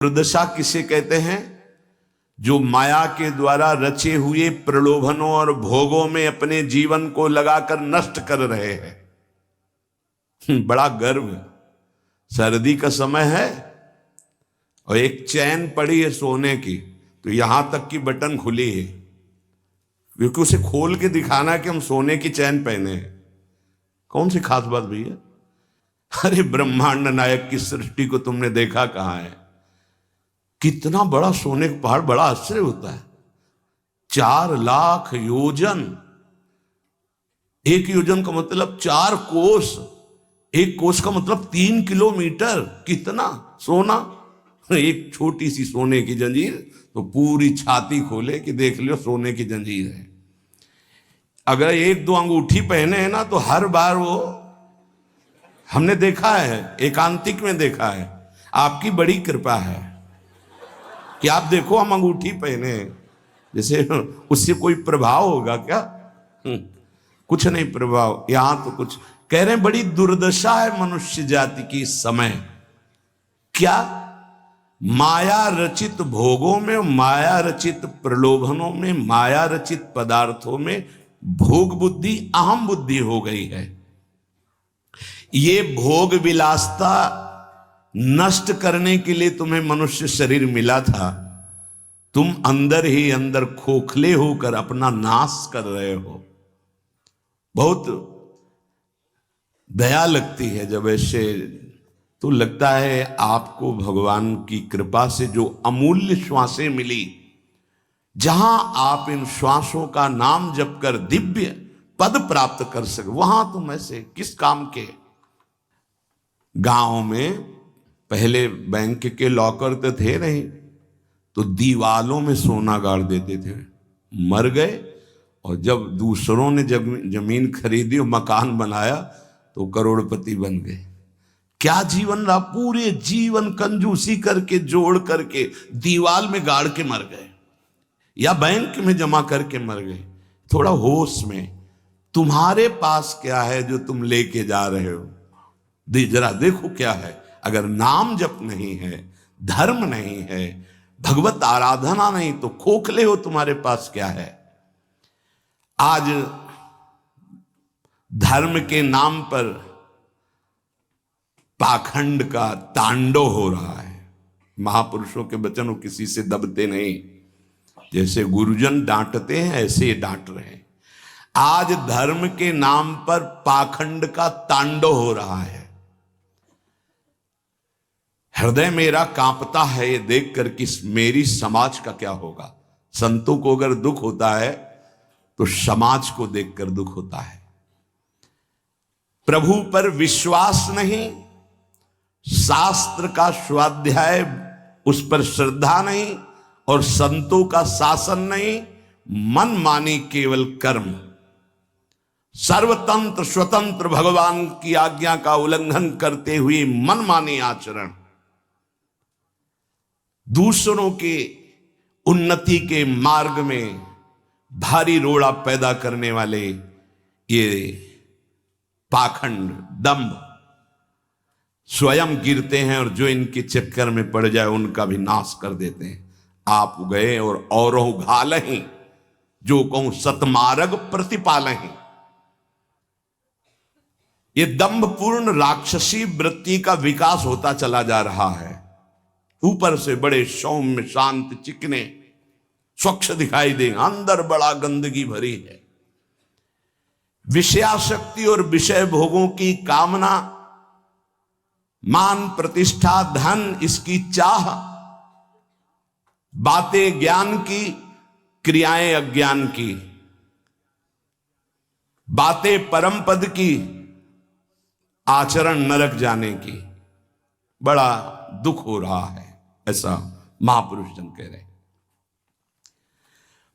दुर्दशा किसे कहते हैं? जो माया के द्वारा रचे हुए प्रलोभनों और भोगों में अपने जीवन को लगाकर नष्ट कर रहे हैं। बड़ा गर्व, सर्दी का समय है और एक चैन पड़ी है सोने की, तो यहां तक की बटन खुली है, क्योंकि उसे खोल के दिखाना है कि हम सोने की चैन पहने हैं। कौन सी खास बात भैया? अरे ब्रह्मांड नायक की सृष्टि को तुमने देखा कहां है? कितना बड़ा सोने का पहाड़, बड़ा आश्चर्य होता है। 4 लाख योजन, एक योजन का मतलब 4 कोस, एक कोस का मतलब 3 किलोमीटर। कितना सोना! एक छोटी सी सोने की जंजीर तो पूरी छाती खोले कि देख लो सोने की जंजीर है। अगर 1-2 अंगूठी पहने हैं ना, तो हर बार वो हमने देखा है, एकांतिक में देखा है। आपकी बड़ी कृपा है कि आप देखो हम अंगूठी पहने, जैसे उससे कोई प्रभाव होगा क्या? कुछ नहीं प्रभाव। यहां तो कुछ कह रहे हैं, बड़ी दुर्दशा है मनुष्य जाति की इस समय। क्या? माया रचित भोगों में, माया रचित प्रलोभनों में, माया रचित पदार्थों में भोग बुद्धि, अहम बुद्धि हो गई है। ये भोग विलासता नष्ट करने के लिए तुम्हें मनुष्य शरीर मिला था। तुम अंदर ही अंदर खोखले होकर अपना नाश कर रहे हो। बहुत दया लगती है जब ऐसे, तो लगता है आपको भगवान की कृपा से जो अमूल्य श्वासें मिली, जहां आप इन श्वासों का नाम जप कर दिव्य पद प्राप्त कर सके, वहां तुम ऐसे किस काम के? गांव में पहले बैंक के लॉकर तो थे नहीं, तो दीवालों में सोना गाड़ देते थे। मर गए और जब दूसरों ने जमीन खरीदी और मकान बनाया तो करोड़पति बन गए। क्या जीवन रहा? पूरे जीवन कंजूसी करके जोड़ करके दीवाल में गाड़ के मर गए या बैंक में जमा करके मर गए। थोड़ा होश में, तुम्हारे पास क्या है जो तुम लेके जा रहे हो? जरा देखो क्या है। अगर नाम जप नहीं है, धर्म नहीं है, भगवत आराधना नहीं, तो खोखले हो। तुम्हारे पास क्या है? आज धर्म के नाम पर पाखंड का तांडव हो रहा है। महापुरुषों के वचन वो किसी से दबते नहीं। जैसे गुरुजन डांटते हैं, ऐसे ये डांट रहे हैं। आज धर्म के नाम पर पाखंड का तांडव हो रहा है। हृदय मेरा कांपता है ये देखकर कि मेरी समाज का क्या होगा। संतों को अगर दुख होता है तो समाज को देखकर दुख होता है। प्रभु पर विश्वास नहीं, शास्त्र का स्वाध्याय उस पर श्रद्धा नहीं, और संतों का शासन नहीं, मन मानी केवल कर्म, सर्वतंत्र स्वतंत्र भगवान की आज्ञा का उल्लंघन करते हुए मन मानी आचरण, दूसरों के उन्नति के मार्ग में भारी रोड़ा पैदा करने वाले ये पाखंड, दंभ, स्वयं गिरते हैं और जो इनके चक्कर में पड़ जाए उनका भी नाश कर देते हैं। आप गए और औरों घालहीं, जो कहूं सतमार्ग प्रतिपालहीं। ये दंभपूर्ण राक्षसी वृत्ति का विकास होता चला जा रहा है। ऊपर से बड़े सौम्य शांत चिकने स्वच्छ दिखाई देंगे, अंदर बड़ा गंदगी भरी है। विषयाशक्ति और विषय भोगों की कामना, मान प्रतिष्ठा धन, इसकी चाह, बातें ज्ञान की, क्रियाएं अज्ञान की, बातें परम पद की, आचरण नरक जाने की। बड़ा दुख हो रहा है, ऐसा महापुरुष जन कह रहे हैं।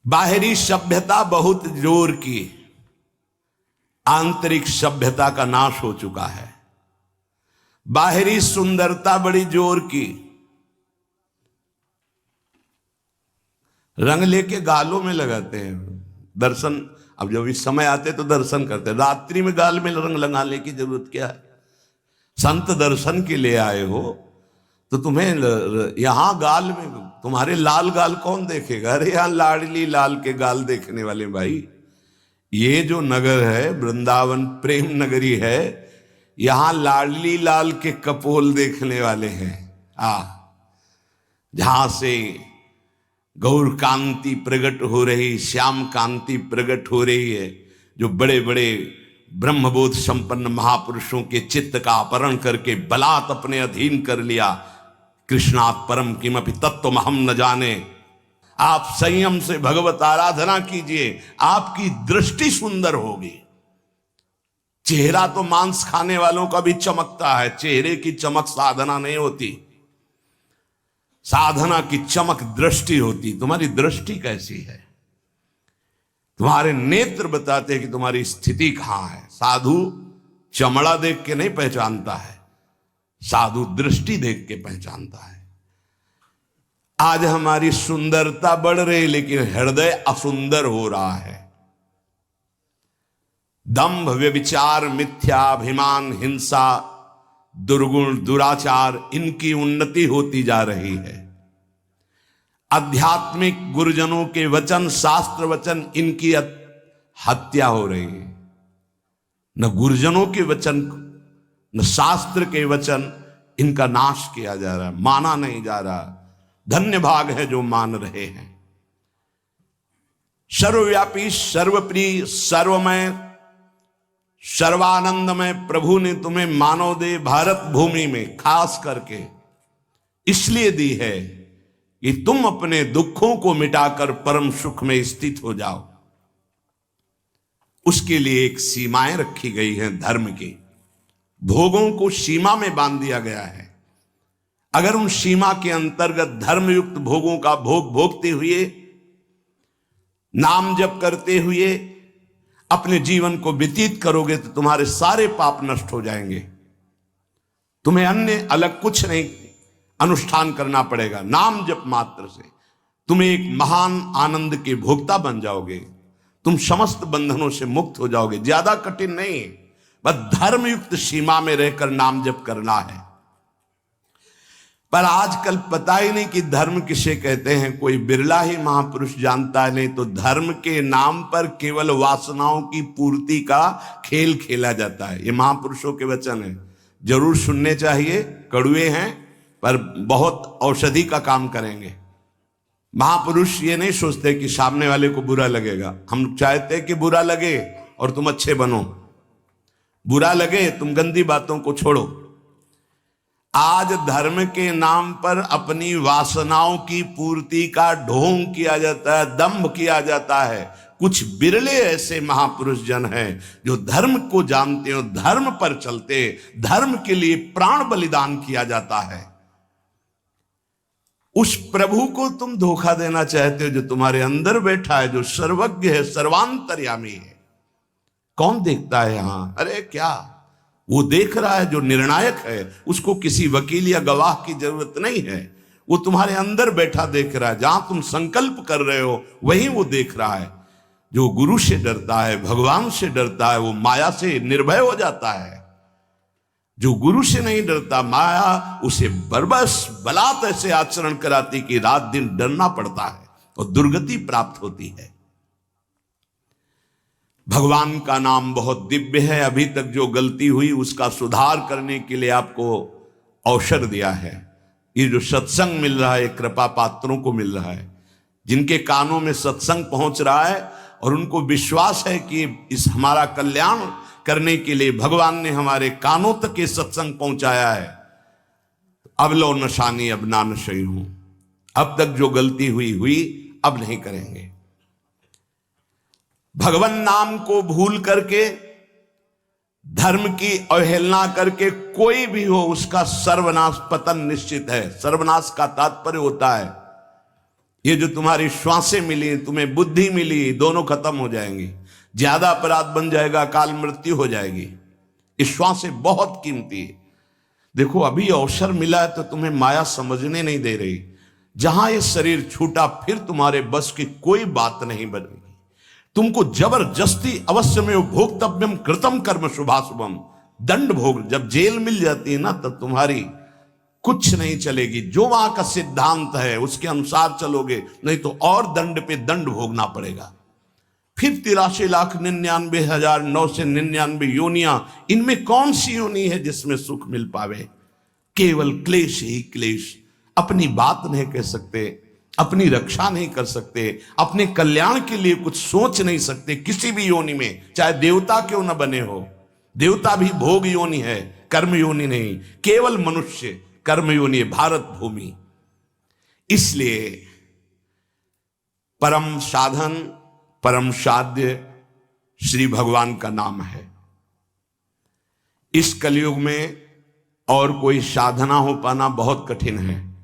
बाहरी सभ्यता बहुत जोर की, आंतरिक सभ्यता का नाश हो चुका है। बाहरी सुंदरता बड़ी जोर की, रंग लेके गालों में लगाते हैं। दर्शन, अब जब इस समय आते तो दर्शन करते, रात्रि में गाल में रंग लगाने की जरूरत क्या है? संत दर्शन के लिए आए हो तो तुम्हें यहां गाल में तुम्हारे लाल गाल कौन देखेगा? अरे यहां लाडली लाल के गाल देखने वाले भाई, ये जो नगर है वृंदावन प्रेम नगरी है, यहां लाडली लाल के कपोल देखने वाले हैं। जहां से गौर कांति प्रकट हो रही, श्याम कांति प्रकट हो रही है, जो बड़े बड़े ब्रह्मबोध संपन्न महापुरुषों के चित्त का अपहरण करके बलात् अपने अधीन कर लिया। कृष्णात् परम किमपि तत्त्वम हम न जाने। आप संयम से भगवत आराधना कीजिए, आपकी दृष्टि सुंदर होगी। चेहरा तो मांस खाने वालों का भी चमकता है, चेहरे की चमक साधना नहीं होती, साधना की चमक दृष्टि होती। तुम्हारी दृष्टि कैसी है? तुम्हारे नेत्र बताते हैं कि तुम्हारी स्थिति कहां है। साधु चमड़ा देख के नहीं पहचानता है, साधु दृष्टि देख के पहचानता है। आज हमारी सुंदरता बढ़ रही, लेकिन हृदय असुंदर हो रहा है। दंभ, व्यभिचार, मिथ्याभिमान, हिंसा, दुर्गुण, दुराचार, इनकी उन्नति होती जा रही है। आध्यात्मिक गुरुजनों के वचन, शास्त्र वचन, इनकी हत्या हो रही है। न गुरुजनों के वचन न शास्त्र के वचन, इनका नाश किया जा रहा है, माना नहीं जा रहा। धन्य भाग है जो मान रहे हैं। सर्वव्यापी, सर्वप्रिय, सर्वमय, सर्वानंदमय प्रभु ने तुम्हें मानव देह भारत भूमि में खास करके इसलिए दी है कि तुम अपने दुखों को मिटाकर परम सुख में स्थित हो जाओ। उसके लिए एक सीमाएं रखी गई हैं धर्म की। भोगों को सीमा में बांध दिया गया है। अगर उन सीमा के अंतर्गत धर्मयुक्त भोगों का भोग भोगते हुए, नाम जप करते हुए अपने जीवन को व्यतीत करोगे तो तुम्हारे सारे पाप नष्ट हो जाएंगे। तुम्हें अन्य अलग कुछ नहीं अनुष्ठान करना पड़ेगा। नाम जप मात्र से तुम एक महान आनंद के भोक्ता बन जाओगे। तुम समस्त बंधनों से मुक्त हो जाओगे। ज्यादा कठिन नहीं, बस धर्मयुक्त सीमा में रहकर नाम जप करना है। पर आजकल पता ही नहीं कि धर्म किसे कहते हैं। कोई बिरला ही महापुरुष जानता है, नहीं तो धर्म के नाम पर केवल वासनाओं की पूर्ति का खेल खेला जाता है। ये महापुरुषों के वचन है, जरूर सुनने चाहिए। कड़वे हैं पर बहुत औषधि का काम करेंगे। महापुरुष ये नहीं सोचते कि सामने वाले को बुरा लगेगा। हम चाहते कि बुरा लगे और तुम अच्छे बनो, बुरा लगे तुम गंदी बातों को छोड़ो। आज धर्म के नाम पर अपनी वासनाओं की पूर्ति का ढोंग किया जाता है, दंभ किया जाता है। कुछ बिरले ऐसे महापुरुष जन हैं जो धर्म को जानते हो, धर्म पर चलते, धर्म के लिए प्राण बलिदान किया जाता है। उस प्रभु को तुम धोखा देना चाहते हो जो तुम्हारे अंदर बैठा है, जो सर्वज्ञ है, सर्वांतर्यामी है। कौन देखता है यहां? अरे क्या वो देख रहा है जो निर्णायक है। उसको किसी वकील या गवाह की जरूरत नहीं है। वो तुम्हारे अंदर बैठा देख रहा है। जहां तुम संकल्प कर रहे हो वहीं वो देख रहा है। जो गुरु से डरता है, भगवान से डरता है, वो माया से निर्भय हो जाता है। जो गुरु से नहीं डरता, माया उसे बरबस बलात् ऐसे आचरण कराती कि रात दिन डरना पड़ता है और दुर्गति प्राप्त होती है। भगवान का नाम बहुत दिव्य है। अभी तक जो गलती हुई उसका सुधार करने के लिए आपको अवसर दिया है। ये जो सत्संग मिल रहा है कृपा पात्रों को मिल रहा है, जिनके कानों में सत्संग पहुंच रहा है और उनको विश्वास है कि इस हमारा कल्याण करने के लिए भगवान ने हमारे कानों तक ये सत्संग पहुंचाया है। अब लो नशानी अब ना नशई हूं। अब तक जो गलती हुई अब नहीं करेंगे। भगवान नाम को भूल करके, धर्म की अवहेलना करके कोई भी हो उसका सर्वनाश, पतन निश्चित है। सर्वनाश का तात्पर्य होता है ये जो तुम्हारी श्वासें मिली, तुम्हें बुद्धि मिली, दोनों खत्म हो जाएंगी। ज्यादा अपराध बन जाएगा, काल मृत्यु हो जाएगी। ये श्वासें बहुत कीमती है। देखो अभी अवसर मिला है तो तुम्हें माया समझने नहीं दे रही। जहां ये शरीर छूटा फिर तुम्हारे बस की कोई बात नहीं बनेगी। तुमको जबरदस्ती अवश्य में भोक्तव्यम कृतम कर्म शुभाशुभम, दंड भोग। जब जेल मिल जाती है ना तब तुम्हारी कुछ नहीं चलेगी। जो वहां का सिद्धांत है उसके अनुसार चलोगे, नहीं तो और दंड पे दंड भोगना पड़ेगा। फिर 83,99,999 योनियां, इनमें कौन सी योनि है जिसमें सुख मिल पावे? केवल क्लेश ही क्लेश। अपनी बात नहीं कह सकते, अपनी रक्षा नहीं कर सकते, अपने कल्याण के लिए कुछ सोच नहीं सकते किसी भी योनि में, चाहे देवता क्यों न बने हो। देवता भी भोग योनि है, कर्म योनि नहीं। केवल मनुष्य कर्म योनि है, भारत भूमि। इसलिए परम साधन, परम साध्य श्री भगवान का नाम है। इस कलयुग में और कोई साधना हो पाना बहुत कठिन है।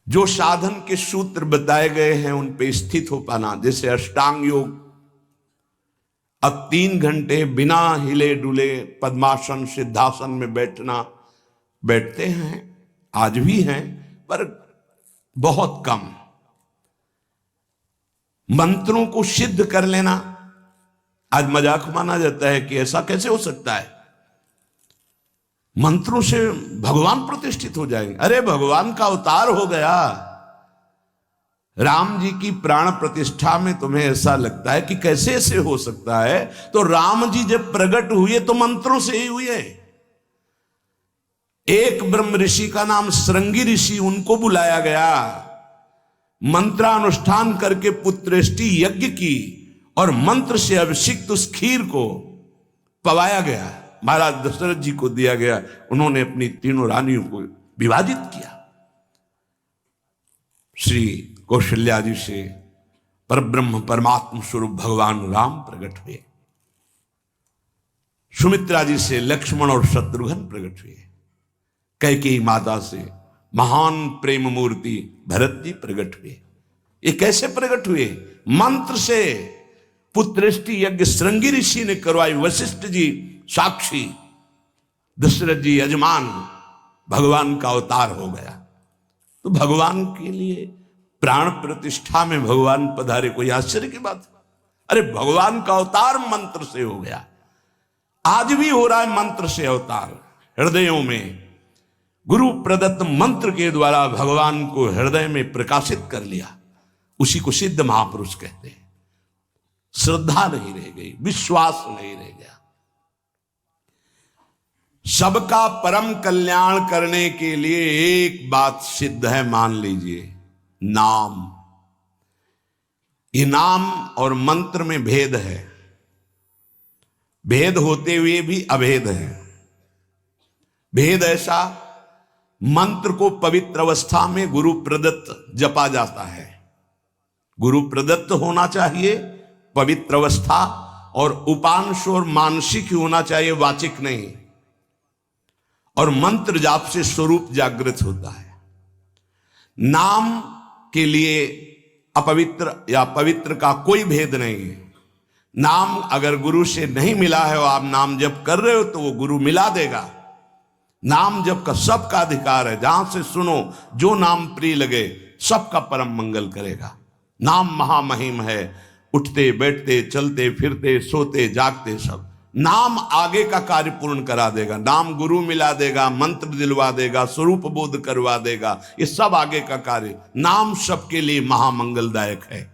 जो साधन के सूत्र बताए गए हैं उन पे स्थित हो पाना, जैसे अष्टांग योग, अब 3 घंटे बिना हिले डुले पद्मासन सिद्धासन में बैठते हैं, आज भी हैं, पर बहुत कम। मंत्रों को सिद्ध कर लेना आज मजाक माना जाता है कि ऐसा कैसे हो सकता है, मंत्रों से भगवान प्रतिष्ठित हो जाएंगे। अरे भगवान का अवतार हो गया। राम जी की प्राण प्रतिष्ठा में तुम्हें ऐसा लगता है कि कैसे ऐसे हो सकता है? तो राम जी जब प्रकट हुए तो मंत्रों से ही हुए। एक ब्रह्म ऋषि का नाम श्रृंगी ऋषि, उनको बुलाया गया, मंत्रानुष्ठान करके पुत्रेष्टि यज्ञ की और मंत्र से अभिषिक्त उस खीर को पवाया गया, महाराज दशरथ जी को दिया गया। उन्होंने अपनी 3 रानियों को विभाजित किया। श्री कौशल्या जी से परब्रह्म परमात्म स्वरूप भगवान राम प्रकट हुए, सुमित्रा जी से लक्ष्मण और शत्रुघ्न प्रकट हुए, कैकेयी माता से महान प्रेम मूर्ति भरत जी प्रकट हुए। ये कैसे प्रकट हुए? मंत्र से। पुत्रेष्टि यज्ञ श्रृंगी ऋषि ने करवाई, वशिष्ठ जी साक्षी, दशरथ जी यजमान, भगवान का अवतार हो गया। तो भगवान के लिए प्राण प्रतिष्ठा में भगवान पधारे, कोई आश्चर्य की बात? अरे भगवान का अवतार मंत्र से हो गया। आज भी हो रहा है मंत्र से अवतार। हृदयों में गुरु प्रदत्त मंत्र के द्वारा भगवान को हृदय में प्रकाशित कर लिया, उसी को सिद्ध महापुरुष कहते हैं। श्रद्धा नहीं रह गई, विश्वास नहीं रह गया। सबका परम कल्याण करने के लिए एक बात सिद्ध है, मान लीजिए, नाम। ये नाम और मंत्र में भेद है, भेद होते हुए भी अभेद है। भेद ऐसा, मंत्र को पवित्र अवस्था में गुरु प्रदत्त जपा जाता है, गुरु प्रदत्त होना चाहिए, पवित्र अवस्था, और उपांश और मानसिक होना चाहिए, वाचिक नहीं। और मंत्र जाप से स्वरूप जागृत होता है। नाम के लिए अपवित्र या पवित्र का कोई भेद नहीं है। नाम अगर गुरु से नहीं मिला है और आप नाम जप कर रहे हो तो वो गुरु मिला देगा। नाम जप का सबका अधिकार है, जहां से सुनो, जो नाम प्रिय लगे, सबका परम मंगल करेगा। नाम महामहिम है, उठते बैठते चलते फिरते सोते जागते सब। नाम आगे का कार्य पूर्ण करा देगा। नाम गुरु मिला देगा, मंत्र दिलवा देगा, स्वरूप बोध करवा देगा, ये सब आगे का कार्य। नाम सबके लिए महामंगलदायक है।